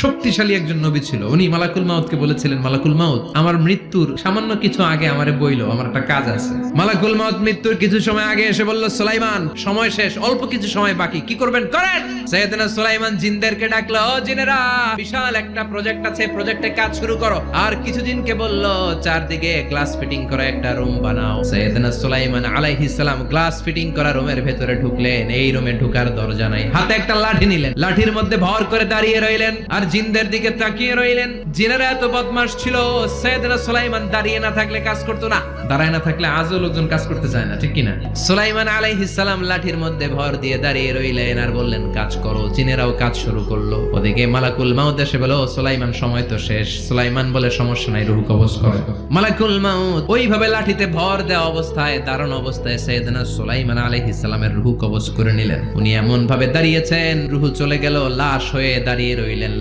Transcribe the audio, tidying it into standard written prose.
শক্তিশালী একজন নবী ছিল। উনি মালাকুল মাউতকে বলেছিলেন, মালাকুল মাউত, আমার মৃত্যুর সামান্য কিছু আগে আমারে বইলো, আমার একটা কাজ আছে। মালাকুল মাউত মৃত্যুর কিছু সময় আগে এসে বলল, সুলাইমান, সময় শেষ, অল্প কিছু সময় বাকি, কি করবেন করেন। সাইয়েদনা সুলাইমান জিনদেরকে ডাকলো, ও জিনেরা, বিশাল একটা প্রজেক্ট আছে, প্রজেক্টে কাজ শুরু করো। আর কিছু জিনকে বলল, চারদিকে গ্লাস ফিটিং করা একটা রুম বানাও। সাইয়েদনা সুলাইমান আলাইহিস সালাম গ্লাস ফিটিং করা রুমের ভেতরে ঢুকলেন। এই রুমে ঢুকার দরজা নাই, হাতে একটা লাঠি নিলেন, লাঠির মধ্যে ভর করে দাঁড়িয়ে রইলেন আর জিনদের দিকে তাকিয়ে রইলেন। জিনেরা এত বদমাশ ছিল, সাইয়েদনা সুলাইমান দাঁড়িয়ে না থাকলে কাজ করতো না, দাঁড়ায় না থাকলে আজও লোকজন কাজ করতে চায় না, ঠিক কিনা? সুলাইমান আলাইহিস সালাম লাঠির মধ্যে ভর দিয়ে দাঁড়িয়ে রইলেন আর বললেন, কাজ করো। জিনেরাও কাজ শুরু করলো। ওদিকে মালাকুল মাউত এসে বলল, সুলাইমান, সময় তো শেষ। সুলাইমান বলে, সমস্যা নাই, রূহ কবজ করো। মালাকুল মাউত ওইভাবে লাঠিতে ভর দেওয়া অবস্থায়, দাঁড়ানো অবস্থায় সাইয়েদনা সুলাইমান আলাইহিস সালামের রূহ কবজ করে নিলেন। উনি এমন ভাবে দাঁড়িয়েছেন, রূহ চলে গেল, লাশ হয়ে দাঁড়িয়ে রইলেন।